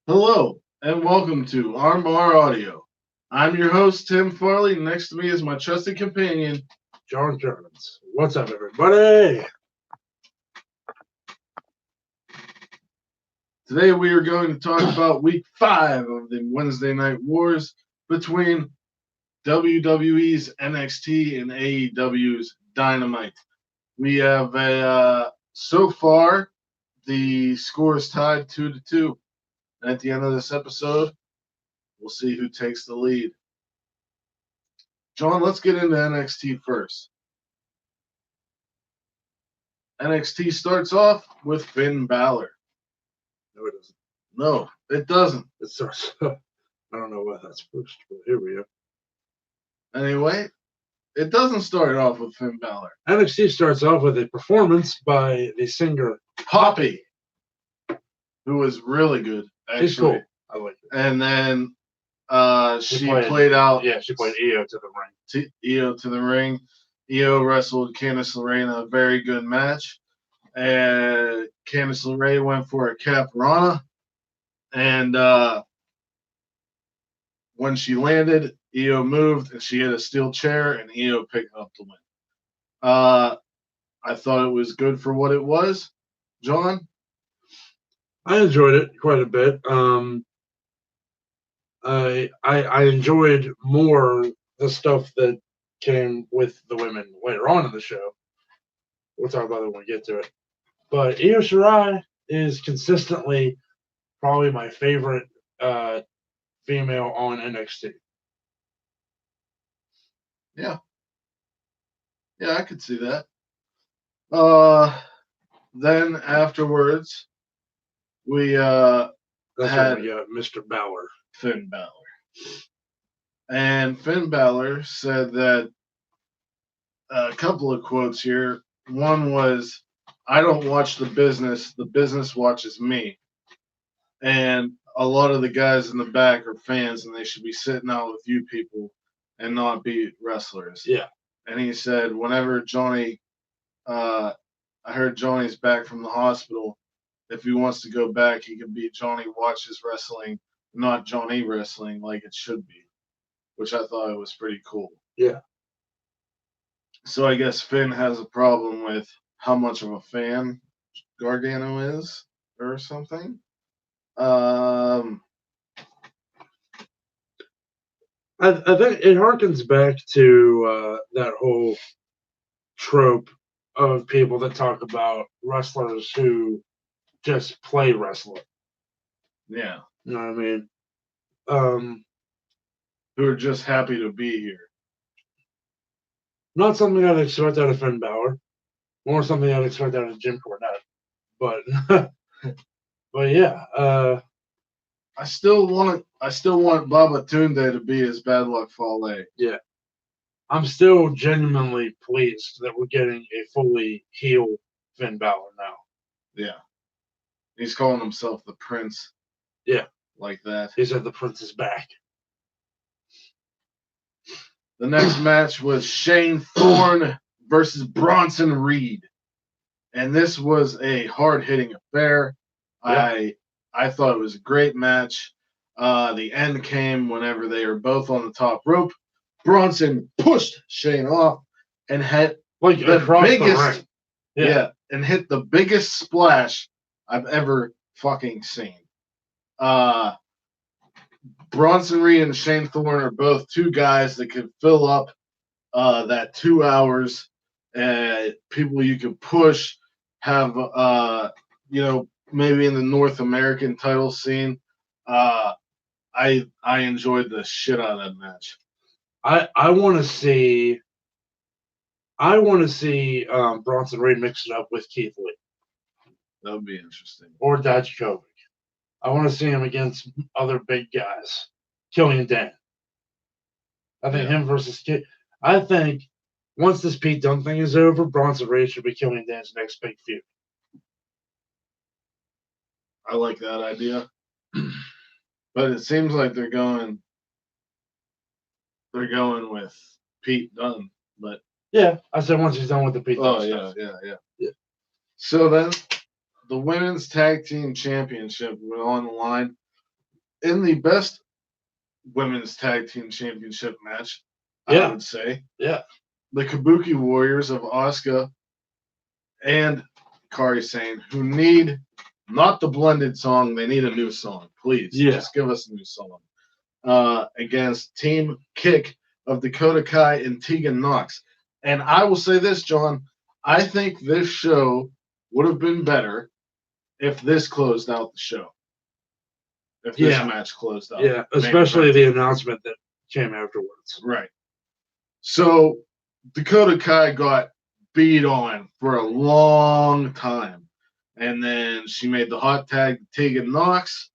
Hello, and welcome to Armbar Audio. I'm your host, Tim Farley. Next to me is my trusted companion, John Jones. What's up, everybody? Today we are going to talk about Week 5 of the Wednesday Night Wars between WWE's NXT and AEW's Dynamite. We have so far, the score is tied 2-2. And at the end of this episode, we'll see who takes the lead. John, let's get into NXT first. NXT starts off with Finn Balor. No, it doesn't. No, it doesn't. It starts. I don't know what that's supposed to be. Here we go. Anyway, it doesn't start off with Finn Balor. NXT starts off with a performance by the singer Poppy, who was really good. Actually. She's cool. I like it. And then she played out. Yeah, she played Io to the ring. Io to the ring. Io wrestled Candice LeRae in a very good match. And Candice LeRae went for a Caparana. And when she landed, Io moved and she hit a steel chair and Io picked up the win. I thought it was good for what it was. John? I enjoyed it quite a bit. I enjoyed more the stuff that came with the women later on in the show. We'll talk about it when we get to it. But Io Shirai is consistently probably my favorite female on NXT. Yeah, I could see that. Then afterwards, we That's had when we got Mr. Balor. Finn Balor. And Finn Balor said that a couple of quotes here. One was, "I don't watch the business watches me." And a lot of the guys in the back are fans, and they should be sitting out with you people and not be wrestlers. Yeah. And he said, whenever Johnny, I heard Johnny's back from the hospital, if he wants to go back, he can be Johnny Watches Wrestling, not Johnny Wrestling like it should be, which I thought was pretty cool. Yeah. So I guess Finn has a problem with how much of a fan Gargano is or something. I think it harkens back to that whole trope of people that talk about wrestlers who just play wrestling. Yeah. You know what I mean? Who are just happy to be here. Not something I'd expect out of Finn Balor. More something I'd expect out of Jim Cornette. But but yeah. I still want Baba Tunde to be his Bad Luck Fale. Yeah. I'm still genuinely pleased that we're getting a fully heel Finn Balor now. Yeah. He's calling himself the Prince. Yeah. Like that. He said the Prince is back. The next match was Shane Thorne versus Bronson Reed. And this was a hard-hitting affair. Yeah. I thought it was a great match. The end came whenever they were both on the top rope. Bronson pushed Shane off and hit the biggest, and hit the biggest splash I've ever fucking seen. Bronson Reed and Shane Thorne are both two guys that could fill up that 2 hours. People you could push, have maybe in the North American title scene. I enjoyed the shit out of that match. I want to see Bronson Reed mix it up with Keith Lee. That would be interesting. Or Dijakovic. I want to see him against other big guys. Killian Dan. I think him versus Keith. I think once this Pete Dunne thing is over, Bronson Reed should be Killian Dan's next big feud. I like that idea. But it seems like they're going with Pete Dunne. But yeah, I said once he's done with the Pete Dunne stuff. Yeah. So then the Women's Tag Team Championship went on the line. in the best women's tag team championship match, Yeah. I would say. Yeah. The Kabuki Warriors of Asuka and Kairi Sane, who need not the blended song, they need a new song. Please, just give us a new song. Against Team Kick of Dakota Kai and Tegan Nox. And I will say this, John, I think this show would have been better if this closed out the show. If this match closed out. Yeah, especially the announcement that came afterwards. Right. So Dakota Kai got beat on for a long time. And then she made the hot tag to Tegan Nox.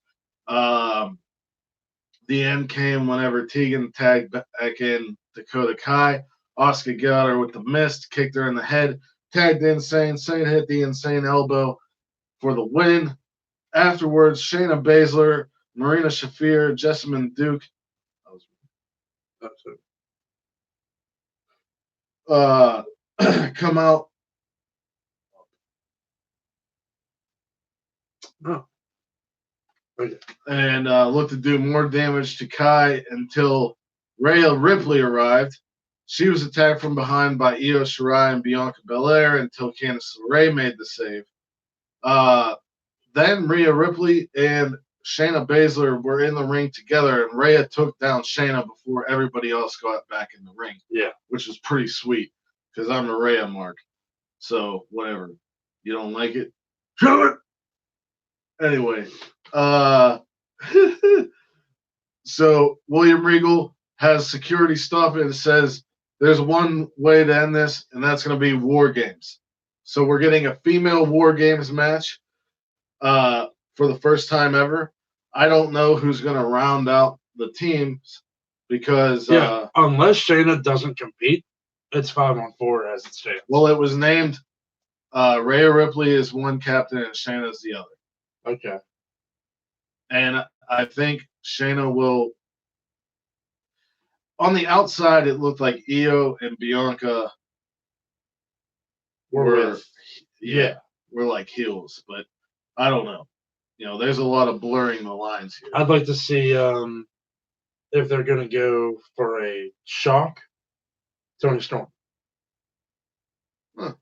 The end came whenever Tegan tagged back in Dakota Kai. Asuka got her with the mist, kicked her in the head, tagged Insane. Sane hit the Insane elbow for the win. Afterwards, Shayna Baszler, Marina Shafir, Jessamine Duke come out. Oh. Okay. And looked to do more damage to Kai until Rhea Ripley arrived. She was attacked from behind by Io Shirai and Bianca Belair until Candice LeRae made the save. Then Rhea Ripley and Shayna Baszler were in the ring together, and Rhea took down Shayna before everybody else got back in the ring. Yeah. Which was pretty sweet, because I'm a Rhea mark. So, whatever. You don't like it? Show it! Anyway, so William Regal has security stop it and says there's one way to end this, and that's going to be War Games. So we're getting a female War Games match for the first time ever. I don't know who's going to round out the teams because unless Shayna doesn't compete, it's 5-on-4 as it stands. Well, it was named Rhea Ripley is one captain and Shayna's the other. Okay. And I think Shayna will. On the outside, it looked like Io and Bianca were like heels, but I don't know. You know, there's a lot of blurring the lines here. I'd like to see if they're going to go for a shock Tony Storm. Huh.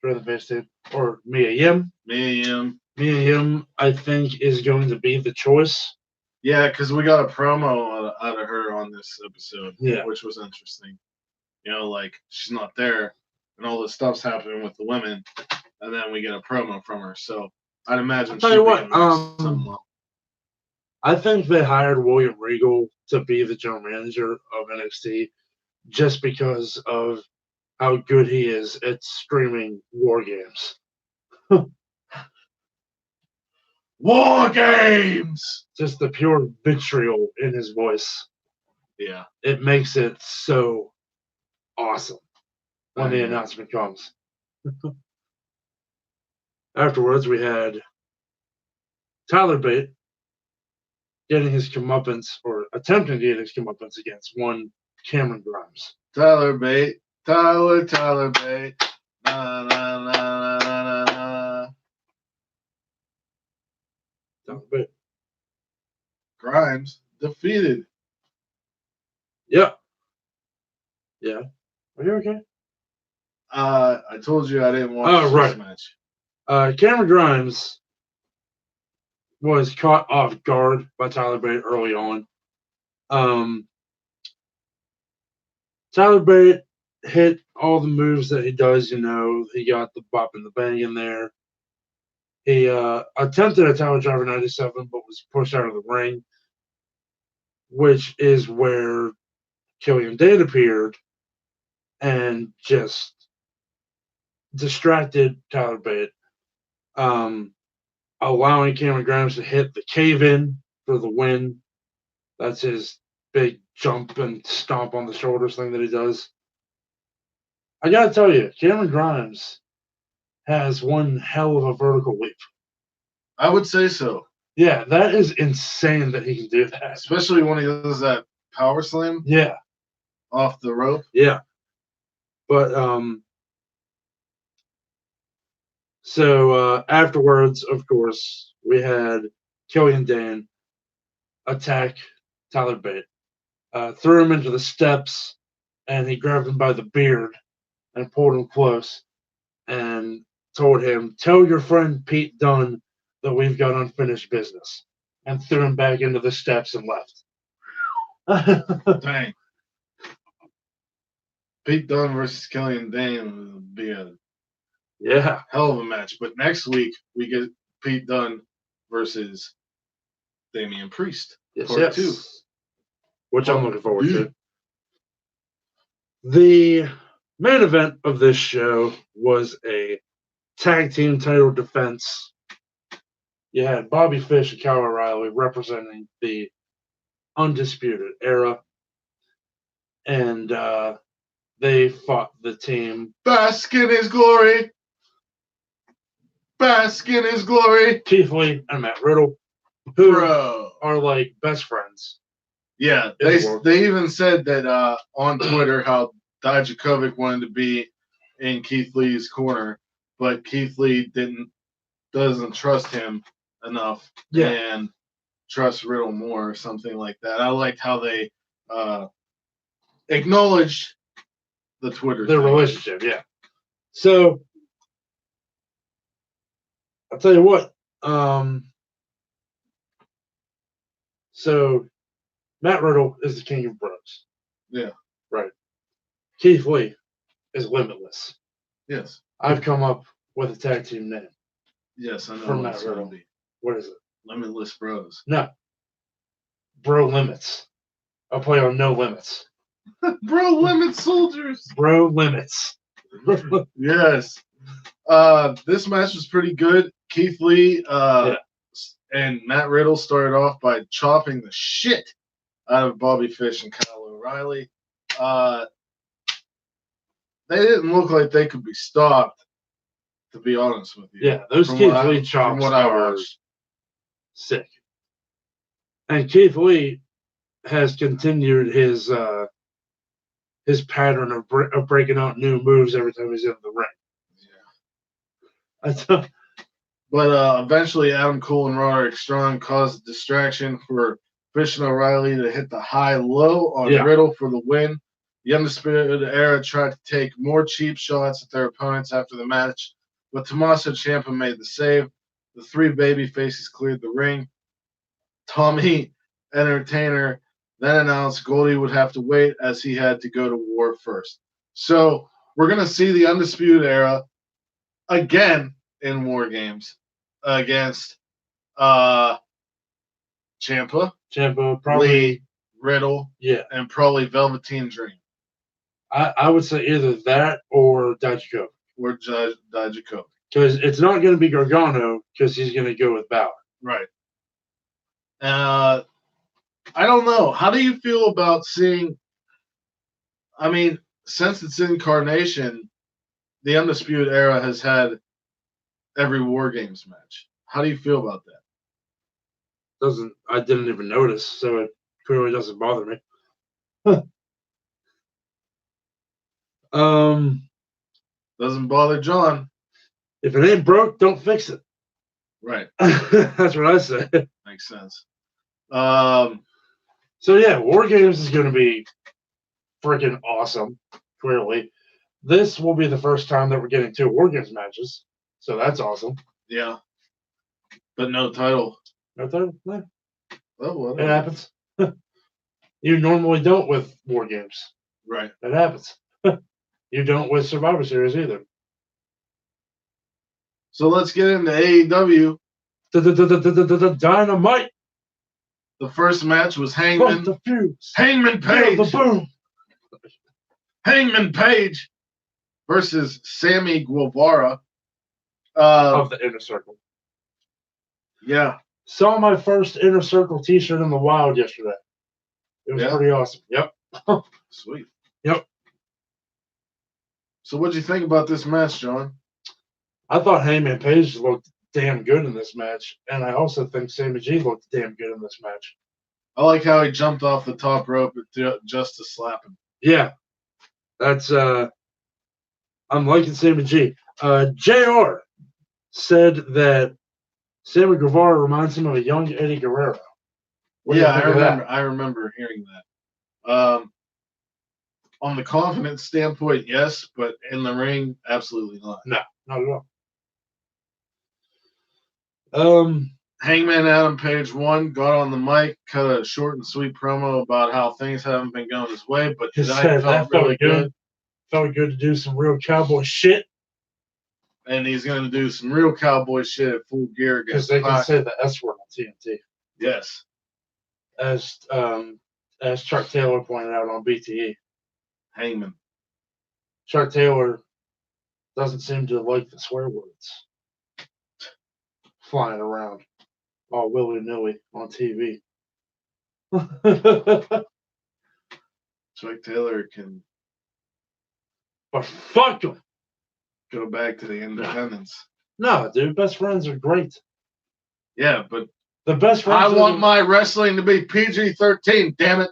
For the best team. Or Mia Yim. Mia Yim, I think, is going to be the choice. Yeah, because we got a promo out of her on this episode, which was interesting. You know, like, she's not there, and all this stuff's happening with the women, and then we get a promo from her. So I'd imagine she'd be in there I think they hired William Regal to be the general manager of NXT just because of how good he is at streaming War Games. War Games! Just the pure vitriol in his voice. Yeah. It makes it so awesome when the announcement comes. Afterwards, we had Tyler Bate getting his comeuppance, or attempting to get his comeuppance against one Cameron Grimes. Tyler Bate. Tyler Bate. Na, na, na, na, na, na. Tyler Bate. Grimes defeated. Yep. Yeah. Are you okay? I told you I didn't watch this match. Cameron Grimes was caught off guard by Tyler Bate early on. Tyler Bate hit all the moves that he does, you know. He got the bop and the bang in there. He attempted a Tower Driver 97, but was pushed out of the ring, which is where Killian Dane appeared and just distracted Tyler Bate, allowing Cameron Grimes to hit the cave-in for the win. That's his big jump and stomp on the shoulders thing that he does. I gotta tell you, Cameron Grimes has one hell of a vertical leap. I would say so. Yeah, that is insane that he can do that. Especially when he does that power slam. Yeah. Off the rope. Yeah. But so afterwards, of course, we had Killian Dane attack Tyler Bate. Threw him into the steps, and he grabbed him by the beard and pulled him close and told him, "Tell your friend Pete Dunne that we've got unfinished business," and threw him back into the steps and left. Dang. Pete Dunne versus Killian Dane would be a hell of a match. But next week, we get Pete Dunne versus Damian Priest. Part 2. Which I'm looking forward to. The main event of this show was a tag team title defense. You had Bobby Fish and Kyle O'Reilly representing the Undisputed Era. And they fought the team. Bask in his glory. Bask in his glory. Keith Lee and Matt Riddle, who are like best friends. Yeah, they even said that on Twitter how Dijakovic wanted to be in Keith Lee's corner, but Keith Lee doesn't trust him enough and trusts Riddle more or something like that. I liked how they acknowledged the Twitter relationship. Yeah. So I'll tell you what. So Matt Riddle is the king of bros. Yeah. Right. Keith Lee is limitless. Yes. I've come up with a tag team name. Yes, I know. For Matt Riddle. What is it? Limitless Bros. No. Bro Limits. I'll play on No Limits. Bro Limits Soldiers. Bro Limits. Yes. This match was pretty good. Keith Lee and Matt Riddle started off by chopping the shit out of Bobby Fish and Kyle O'Reilly. They didn't look like they could be stopped, to be honest with you. Yeah, those Keith Lee chops are sick. And Keith Lee has continued his pattern of breaking out new moves every time he's in the ring. Yeah. But eventually, Adam Cole and Roderick Strong caused a distraction for Fish and O'Reilly to hit the high-low on Riddle for the win. The Undisputed Era tried to take more cheap shots at their opponents after the match, but Tommaso Ciampa made the save. The three baby faces cleared the ring. Tommy Entertainer then announced Goldie would have to wait as he had to go to war first. So we're going to see the Undisputed Era again in War Games against Ciampa, probably Lee, Riddle, and probably Velveteen Dream. I would say either that or Dijakovic. Or Dijakovic. Because it's not going to be Gargano because he's going to go with Balor. Right. I don't know. How do you feel about seeing? I mean, since its incarnation, the Undisputed Era has had every War Games match. How do you feel about that? I didn't even notice, so it clearly doesn't bother me. Doesn't bother John. If it ain't broke, don't fix it. Right. That's what I say. Makes sense. So yeah, War Games is going to be freaking awesome. Clearly, this will be the first time that we're getting 2 War Games matches, so that's awesome. Yeah, but no title. No title. No. Oh, well, it happens. You normally don't with War Games. Right. That happens. You don't with Survivor Series either. So let's get into AEW. Dynamite. The first match was Hangman Page. The boom. Hangman Page versus Sammy Guevara. Of the Inner Circle. Yeah. Saw my first Inner Circle t-shirt in the wild yesterday. It was pretty awesome. Yep. Sweet. Yep. So what'd you think about this match, John? I thought Hangman Page looked damn good in this match, and I also think Sammy G looked damn good in this match. I like how he jumped off the top rope just to slap him. Yeah. That's I'm liking Sammy G. JR said that Sammy Guevara reminds him of a young Eddie Guerrero. What do you Yeah, think of that? I remember hearing that. On the confidence standpoint, yes, but in the ring, absolutely not. No, not at all. Hangman Adam Page got on the mic, cut a short and sweet promo about how things haven't been going his way, but He tonight said felt that felt really good. Felt good to do some real cowboy shit. And he's going to do some real cowboy shit at Full Gear Because against they can Pac. say the S word on TNT. Yes. As Chuck Taylor pointed out on BTE. Hangman. Chuck Taylor doesn't seem to like the swear words flying around all willy-nilly on TV. Chuck Taylor can But fuck him. go back to the independents. No, dude, best friends are great. Yeah, but The best friends I want my wrestling to be PG-13, damn it.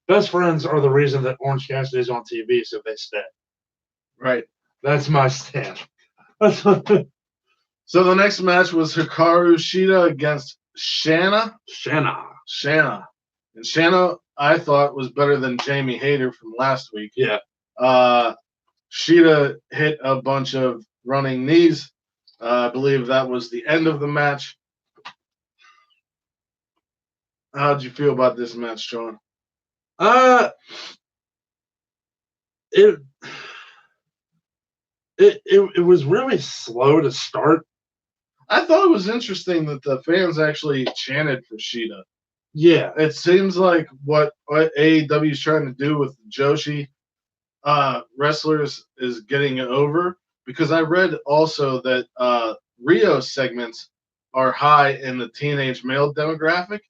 Best friends are the reason that Orange Cassidy's on TV, so they stay. Right. That's my stand. So the next match was Hikaru Shida against Shanna. Shanna. And Shanna, I thought, was better than Jamie Hayter from last week. Yeah. Shida hit a bunch of running knees. I believe that was the end of the match. How'd you feel about this match, Sean? It was really slow to start. I thought it was interesting that the fans actually chanted for Shida. Yeah. It seems like what AEW is trying to do with Joshi wrestlers is getting over, because I read also that Rio segments are high in the teenage male demographic,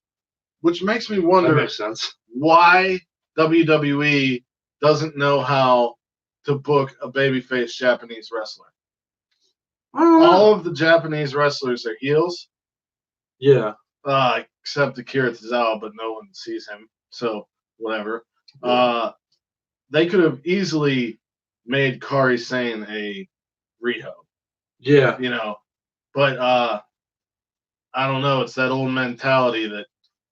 which makes me wonder that makes sense. Why WWE doesn't know how to book a babyface Japanese wrestler. All of the Japanese wrestlers are heels. Yeah. Except Akira Tozawa, but no one sees him, so whatever. They could have easily made Kairi Sane a Riho. Yeah. You know, but I don't know. It's that old mentality that,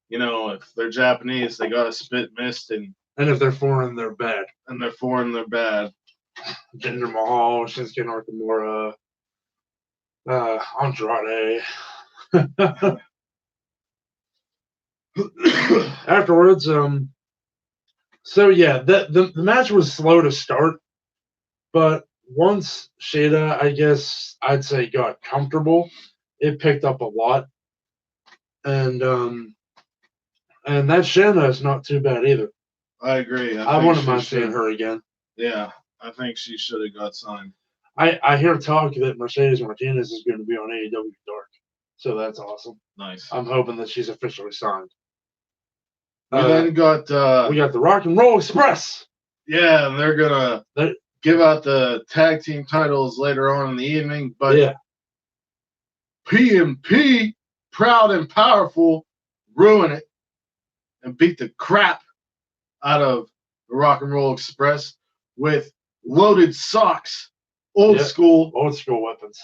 you know, if they're Japanese, they gotta spit mist, and if they're foreign, they're bad. Jinder Mahal, Shinsuke Nakamura, Andrade. Afterwards, so yeah, the match was slow to start, but once Shida, I guess I'd say, got comfortable, it picked up a lot, and that Shanna is not too bad either. I agree. I wouldn't mind seeing her again. Yeah, I think she should have got signed. I hear talk that Mercedes Martinez is going to be on AEW Dark, so that's awesome. Nice. I'm hoping that she's officially signed. We then got we got the Rock and Roll Express. Yeah, and they're gonna give out the tag team titles later on in the evening, but yeah. PMP, Proud and Powerful, ruin it and beat the crap out of the Rock and Roll Express with loaded socks, old school weapons.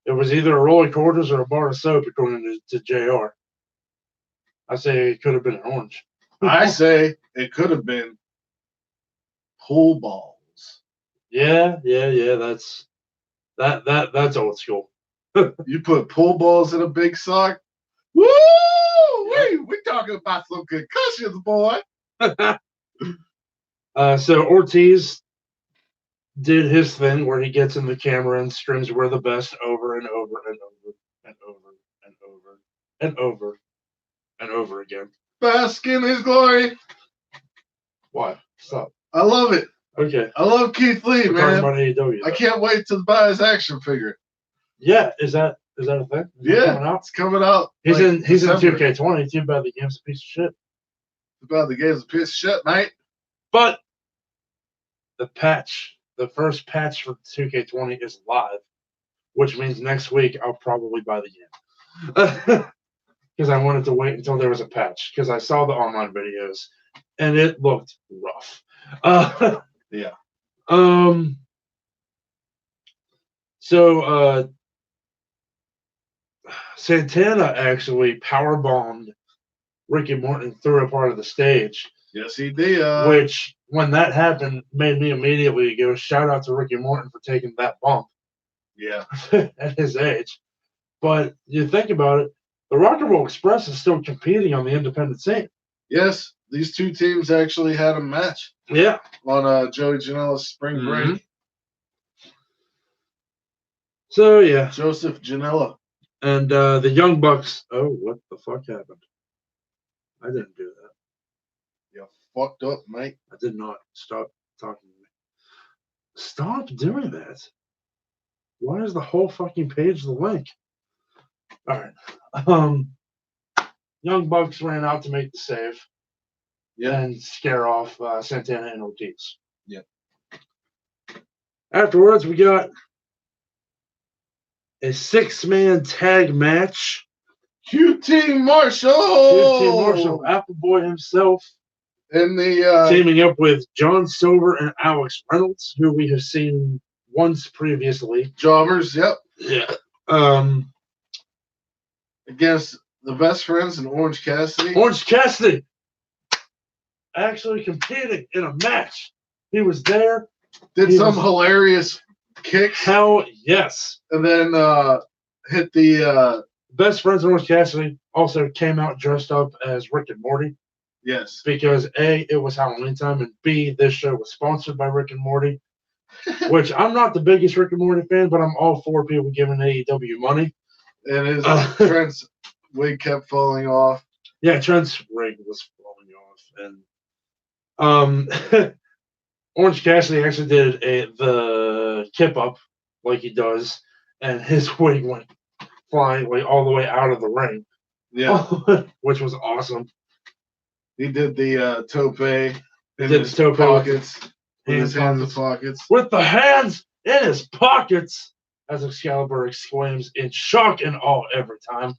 It was either a roll of quarters or a bar of soap, according to JR. I say it could have been an orange. I say it could have been pool balls. Yeah. That's old school. You put pool balls in a big sock. Woo! We talking about some concussions, boy. So Ortiz did his thing where he gets in the camera and strings "We're the Best" over and over and over and over and over and over and over again. Bask in his glory. Why? Stop. I love it. Okay. I love Keith Lee, man. About AEW, I can't wait to buy his action figure. Yeah, is that a thing? It's coming out. He's in 2K20. Too bad the game's a piece of shit. Too bad the game's a piece of shit, mate. But the first patch for 2K20 is live, which means next week I'll probably buy the game. Because I wanted to wait until there was a patch, because I saw the online videos and it looked rough. Yeah. So Santana actually powerbombed Ricky Morton threw a part of the stage. Yes, he did. Which, when that happened, made me immediately go, shout out to Ricky Morton for taking that bump. Yeah. At his age. But you think about it, the Rock and Roll Express is still competing on the independent scene. Yes, these two teams actually had a match. Yeah. On Joey Janela's spring break. So, yeah. Joseph Janela. And the Young Bucks. Oh, what the fuck happened? I didn't do that. You fucked up, mate. I did not. Stop talking to me. Stop doing that. Why is the whole fucking page the link? All right. Young Bucks ran out to make the save. Yeah. And scare off Santana and Ortiz. Yeah. Afterwards, we got a 6-man tag match. QT Marshall! QT Marshall, Appleboy himself. In the teaming up with John Silver and Alex Reynolds, who we have seen once previously. Jobbers, yep. Yeah. Against the Best Friends and Orange Cassidy. Orange Cassidy actually competing in a match. He was there. Did some hilarious kicks. Hell yes. And then hit the Best Friends and Orange Cassidy also came out dressed up as Rick and Morty. Yes. Because A, it was Halloween time, and B, this show was sponsored by Rick and Morty. Which I'm not the biggest Rick and Morty fan, but I'm all for people giving AEW money. And his Trent's wig kept falling off. Yeah, Trent's wig was falling off. And Orange Cassidy actually did the kip up like he does, and his wig went flying like all the way out of the ring. Yeah. Which was awesome. He did the tope in his pockets. With his hands in his pockets. With the hands in his pockets, as Excalibur exclaims in shock and awe every time.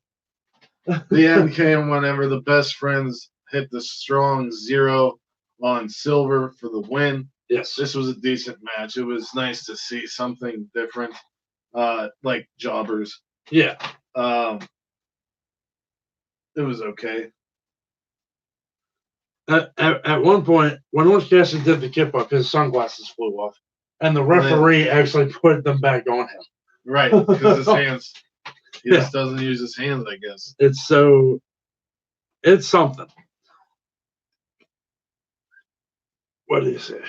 The end came whenever the Best Friends hit the strong 0 on Silver for the win. Yes. This was a decent match. It was nice to see something different, like jobbers. Yeah. It was okay. At one point, when Orange Cassidy did the kip up, his sunglasses flew off, and the referee actually put them back on him. Right, because his hands, he just doesn't use his hands, I guess. It's something. What do you say?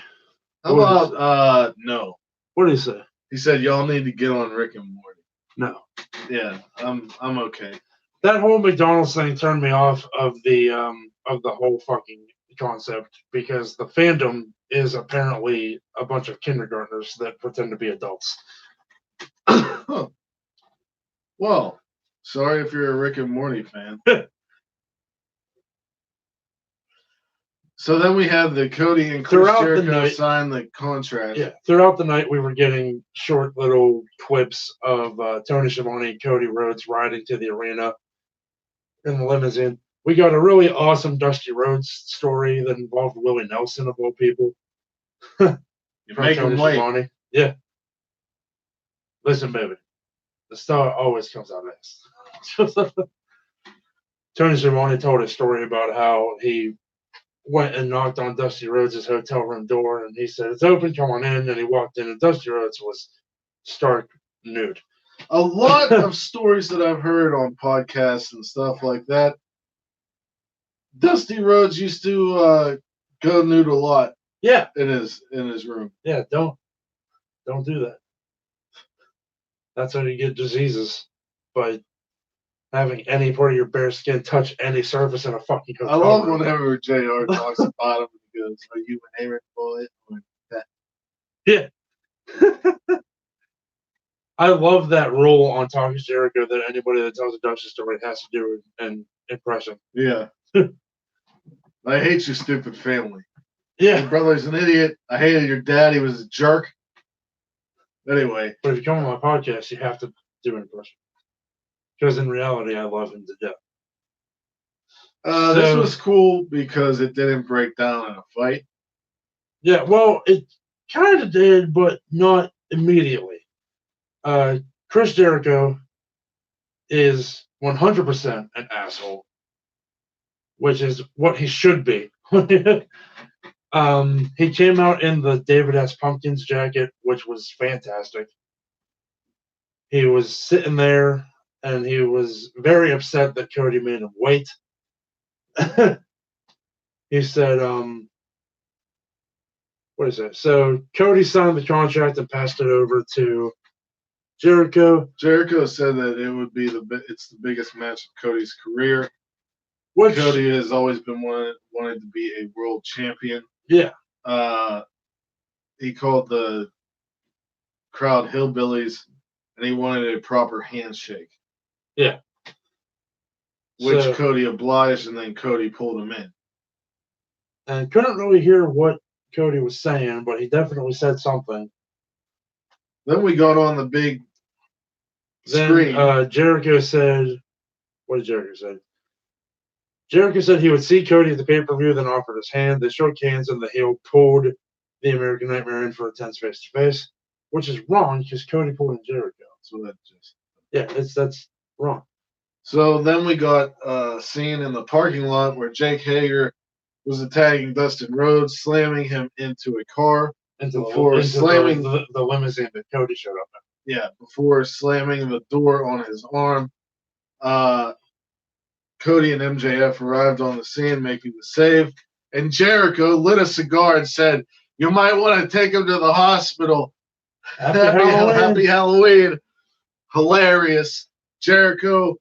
How about no? What do you say? He said y'all need to get on Rick and Morty. No. Yeah, I'm okay. That whole McDonald's thing turned me off of the whole fucking concept because the fandom is apparently a bunch of kindergartners that pretend to be adults. Huh. Well, sorry if you're a Rick and Morty fan. So then we had the Cody and Chris Jericho sign the contract. Yeah, throughout the night we were getting short little clips of Tony Schiavone and Cody Rhodes riding to the arena in the limousine. We got a really awesome Dusty Rhodes story that involved Willie Nelson of all people. You make him wait. Schiavone. Yeah. Listen, baby. The star always comes out next. Tony Schiavone told a story about how he went and knocked on Dusty Rhodes' hotel room door, and he said, "It's open, come on in." And he walked in, and Dusty Rhodes was stark nude. A lot of stories that I've heard on podcasts and stuff like that, Dusty Rhodes used to go nude a lot. Yeah, in his room. Yeah, don't do that. That's how you get diseases, by having any part of your bare skin touch any surface in a fucking hotel I love room. whenever JR talks about him and goes, "Are you an Aaron boy?" Yeah. I love that rule on Talking Jericho that anybody that tells a Dusty story has to do an impression. Yeah. I hate your stupid family. Yeah. Your brother's an idiot. I hated your dad. He was a jerk. Anyway. But if you come on my podcast, you have to do an impression. Because in reality, I love him to death. This was cool because it didn't break down in a fight. Yeah, well, it kind of did, but not immediately. Chris Jericho is 100% an asshole. which is what he should be. He came out in the David S. Pumpkins jacket, which was fantastic. He was sitting there, and he was very upset that Cody made him wait. He said, what is it? So Cody signed the contract and passed it over to Jericho. Jericho said that it's the biggest match of Cody's career. Which Cody has always been wanted to be a world champion. Yeah. He called the crowd hillbillies, and he wanted a proper handshake. Yeah. Which Cody obliged, and then Cody pulled him in. And couldn't really hear what Cody was saying, but he definitely said something. Then we got on the big screen. Jericho said, what did Jericho say? Jericho said he would see Cody at the pay-per-view, then offered his hand. They shook hands, and the heel pulled the American Nightmare in for a tense face-to-face, which is wrong because Cody pulled in Jericho. So that's wrong. So then we got a scene in the parking lot where Jake Hager was attacking Dustin Rhodes, slamming him into a car before slamming the limousine that Cody showed up in. Yeah, before slamming the door on his arm. Cody and MJF arrived on the scene, making the save, and Jericho lit a cigar and said, "You might want to take him to the hospital." Happy Halloween. Hilarious. Jericho,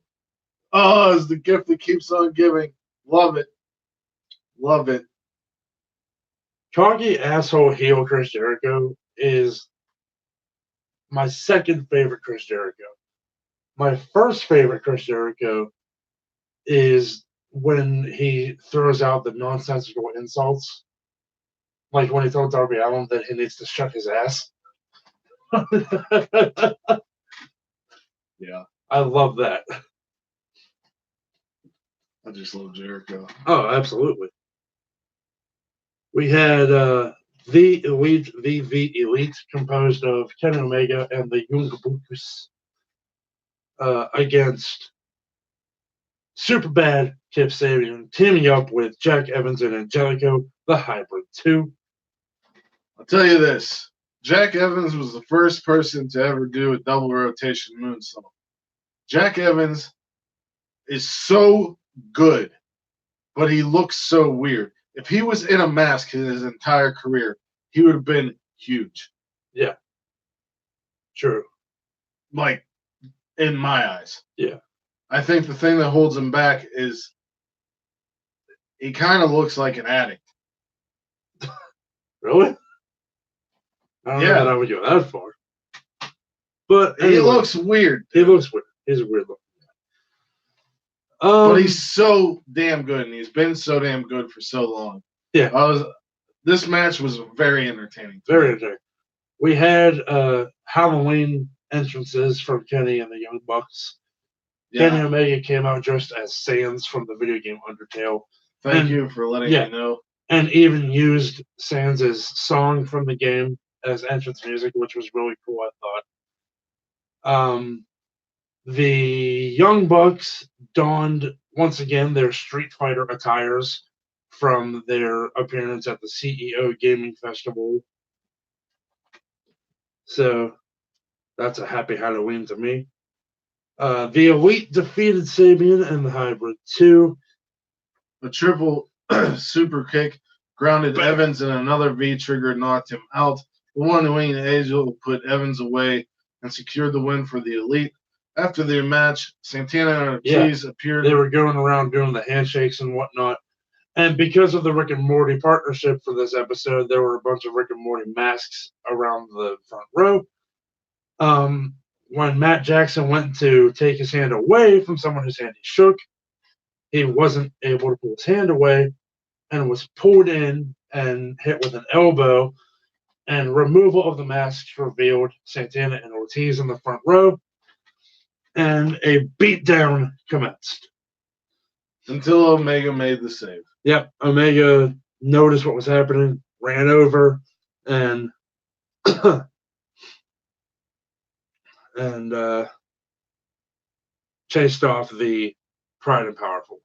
is the gift that keeps on giving. Love it. Love it. Cocky asshole heel Chris Jericho is my second favorite Chris Jericho. My first favorite Chris Jericho is when he throws out the nonsensical insults. Like when he told Darby Allin that he needs to shut his ass. Yeah. I love that. I just love Jericho. Oh, absolutely. We had the Elite, composed of Kenny Omega and the Young Bucks against Superbad Kip Sabian, teaming up with Jack Evans and Angelico, the Hybrid 2. I'll tell you this. Jack Evans was the first person to ever do a double rotation moonsault. Jack Evans is so good, but he looks so weird. If he was in a mask his entire career, he would have been huge. Yeah. True. Like, in my eyes. Yeah. I think the thing that holds him back is he kind of looks like an addict. Really? I don't know that I would go that far. But anyway, he looks weird. He looks weird. He's a weird looking guy. But he's so damn good, and he's been so damn good for so long. Yeah. This match was very entertaining. Very entertaining. We had Halloween entrances from Kenny and the Young Bucks. Yeah. Kenny Omega came out dressed as Sans from the video game Undertale. Thank you for letting me know. And even used Sans' song from the game as entrance music, which was really cool, I thought. The Young Bucks donned, once again, their Street Fighter attires from their appearance at the CEO Gaming Festival. So that's a happy Halloween to me. The Elite defeated Sabian and the Hybrid 2. A triple super kick grounded Evans, and another V-trigger knocked him out. The one-winged Angel put Evans away and secured the win for the Elite. After the match, Santana and Ortiz appeared. They were going around doing the handshakes and whatnot. And because of the Rick and Morty partnership for this episode, there were a bunch of Rick and Morty masks around the front row. When Matt Jackson went to take his hand away from someone whose hand he shook, he wasn't able to pull his hand away and was pulled in and hit with an elbow. And removal of the masks revealed Santana and Ortiz in the front row. And a beatdown commenced. Until Omega made the save. Yep, Omega noticed what was happening, ran over, and chased off the Proud and Powerful.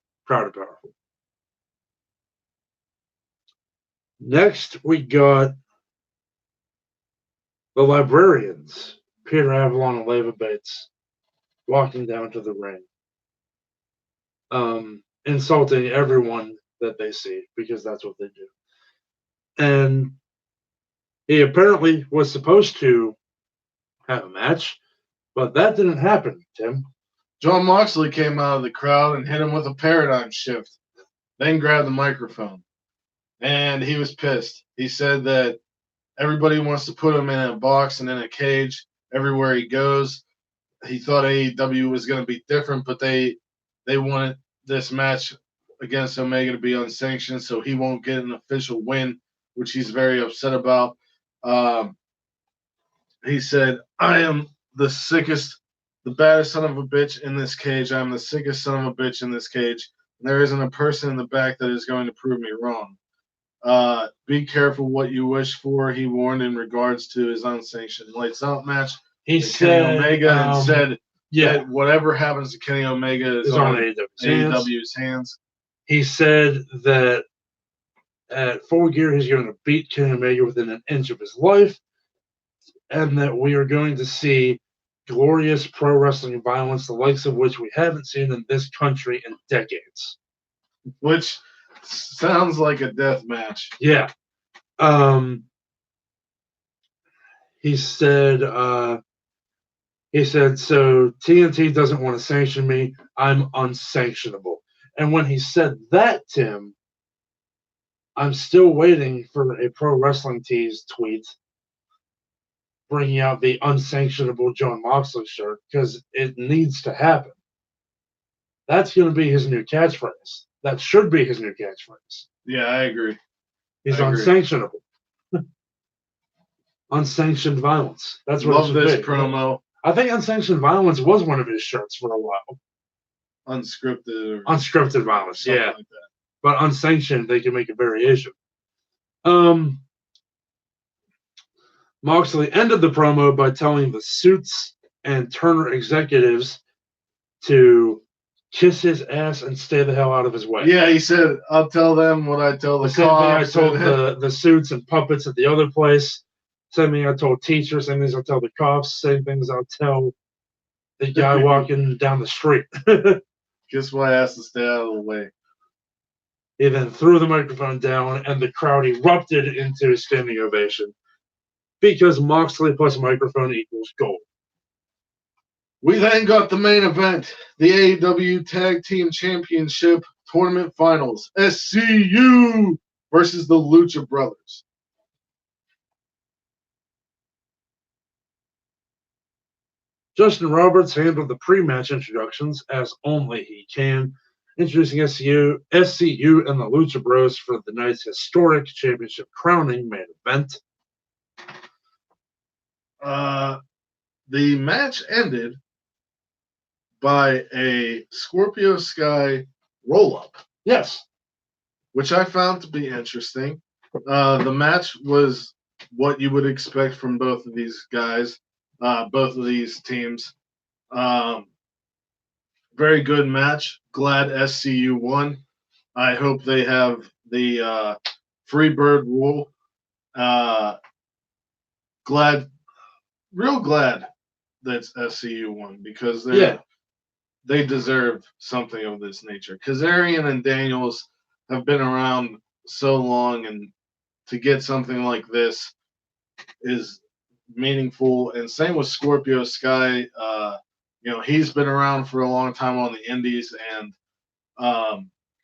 Next, we got the Librarians, Peter Avalon and Leva Bates, walking down to the ring, insulting everyone that they see because that's what they do. And he apparently was supposed to have a match, but that didn't happen, Tim. John Moxley came out of the crowd and hit him with a paradigm shift, then grabbed the microphone. And he was pissed. He said that everybody wants to put him in a box and in a cage everywhere he goes. He thought AEW was going to be different, but they wanted this match against Omega to be unsanctioned, so he won't get an official win, which he's very upset about. He said, I am the sickest, the baddest son of a bitch in this cage. I'm the sickest son of a bitch in this cage. And there isn't a person in the back that is going to prove me wrong. Be careful what you wish for, he warned in regards to his unsanctioned Lights Out match. He with said, Kenny Omega and said yeah, that whatever happens to Kenny Omega is on AEW's hands. He said that at Full Gear he's going to beat Kenny Omega within an inch of his life, and that we are going to see glorious pro wrestling violence, the likes of which we haven't seen in this country in decades. Which sounds like a death match. Yeah. He said, so TNT doesn't want to sanction me. I'm unsanctionable. And when he said that, Tim, I'm still waiting for a Pro Wrestling Tees tweet bringing out the unsanctionable John Moxley shirt because it needs to happen. That's going to be his new catchphrase. That should be his new catchphrase. Yeah, I agree. He's unsanctionable. Unsanctioned violence. That's what Love it should this be. promo. I think unsanctioned violence was one of his shirts for a while. Unscripted violence, yeah. like that. But unsanctioned, they can make a variation. Moxley ended the promo by telling the Suits and Turner executives to kiss his ass and stay the hell out of his way. Yeah, he said, I'll tell them what I tell the same cops. thing I told the Suits and puppets at the other place. Same thing I told teachers. Same things I'll tell the cops. Same things I'll tell the guy walking down the street. Kiss my ass and stay out of the way. He then threw the microphone down, and the crowd erupted into a standing ovation because Moxley plus microphone equals gold. We then got the main event, the AEW Tag Team Championship Tournament Finals, SCU versus the Lucha Brothers. Justin Roberts handled the pre-match introductions as only he can, introducing SCU and the Lucha Bros for the night's historic championship crowning main event. The match ended by a Scorpio Sky roll-up. Yes. Which I found to be interesting. The match was what you would expect from both of these guys, both of these teams. Very good match. Glad SCU won. I hope they have the free bird rule. Real glad that SCU won because they deserve something of this nature. Kazarian and Daniels have been around so long, and to get something like this is meaningful. And same with Scorpio Sky. He's been around for a long time on the indies, and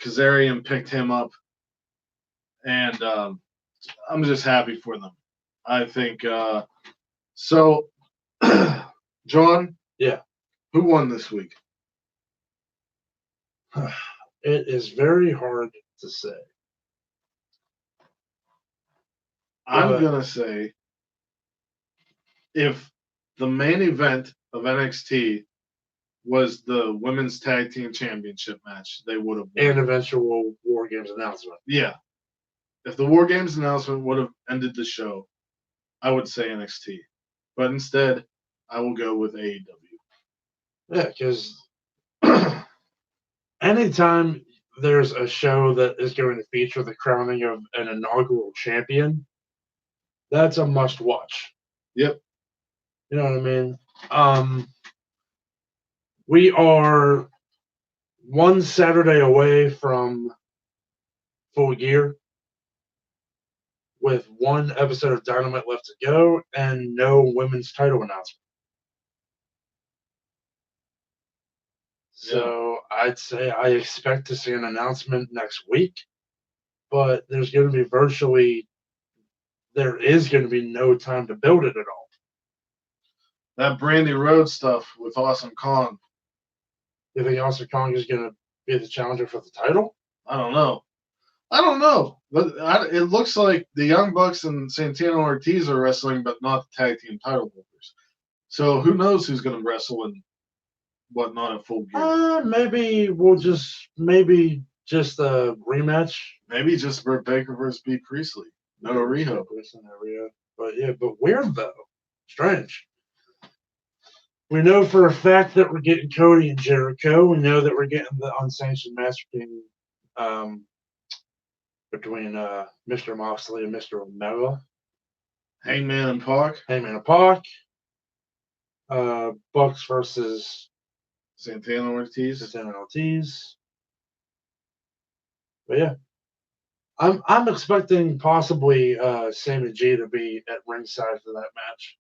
Kazarian picked him up, and I'm just happy for them. I think so. John? Yeah. Who won this week? It is very hard to say. I'm going to say if the main event of NXT was the Women's Tag Team Championship match, they would have won. And eventual War Games announcement. Yeah. If the War Games announcement would have ended the show, I would say NXT. But instead, I will go with AEW. Yeah, because anytime there's a show that is going to feature the crowning of an inaugural champion, that's a must watch. Yep. You know what I mean? We are one Saturday away from Full Gear, with one episode of Dynamite left to go and no women's title announcement. So I'd say I expect to see an announcement next week, but there is going to be no time to build it at all. That Brandy Rhodes stuff with Awesome Kong. You think Awesome Kong is going to be the challenger for the title? I don't know. But it looks like the Young Bucks and Santana Ortiz are wrestling, but not the tag team title holders. So who knows who's going to wrestle and whatnot at Full Gear? Maybe just a rematch. Maybe just Britt Baker versus B. Priestley. No Riho. But weird though. Strange. We know for a fact that we're getting Cody and Jericho. We know that we're getting the unsanctioned match between Mr. Moxley and Mr. Omega. Hangman and Pac. Bucks versus Santana Ortiz. But yeah. I'm expecting possibly Sammy G to be at ringside for that match.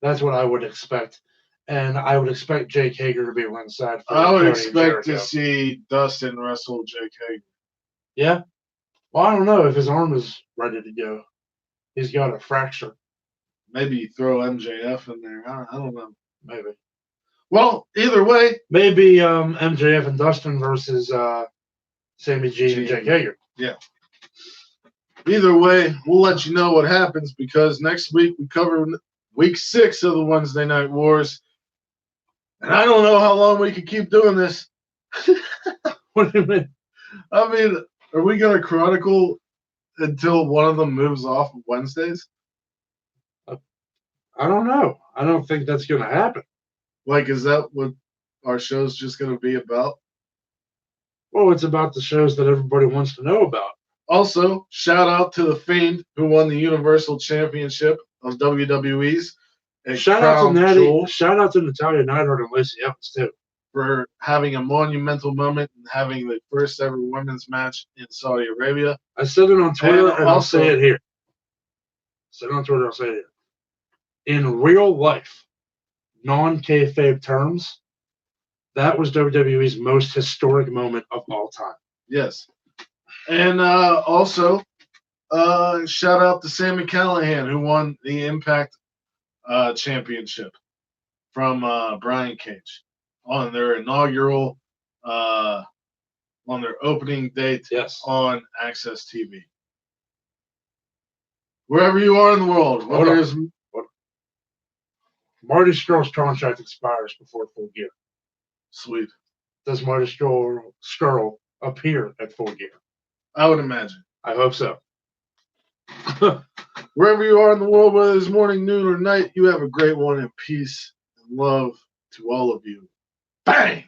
That's what I would expect. And I would expect Jake Hager to be ringside for I would Cody expect to see Dustin wrestle Jake Hager. Yeah? Well, I don't know if his arm is ready to go. He's got a fracture. Maybe throw MJF in there. I don't know. Maybe. Well, either way. Maybe MJF and Dustin versus Sammy G and Jake Hager. Yeah. Either way, we'll let you know what happens because next week we cover week 6 of the Wednesday Night Wars. And I don't know how long we can keep doing this. What do you mean? I mean, are we going to chronicle until one of them moves off of Wednesdays? I don't know. I don't think that's going to happen. Like, is that what our show's just going to be about? Well, it's about the shows that everybody wants to know about. Also, shout out to The Fiend, who won the Universal Championship of WWE's. Shout out to Natalia Neidhart and Lacey Evans, too. For having a monumental moment and having the first ever women's match in Saudi Arabia. I said it on Twitter, and I'll say it here. In real life, non-kayfabe terms, that was WWE's most historic moment of all time. Yes. And also, shout out to Sami Callihan, who won the Impact Championship from Brian Cage on their inaugural, on their opening date on Access TV. Wherever you are in the world, Marty Scurll's contract expires before Full Gear. Sweet. Does Marty Scurll appear at Full Gear? I would imagine. I hope so. Wherever you are in the world, whether it's morning, noon, or night, you have a great one, and peace and love to all of you. Bang!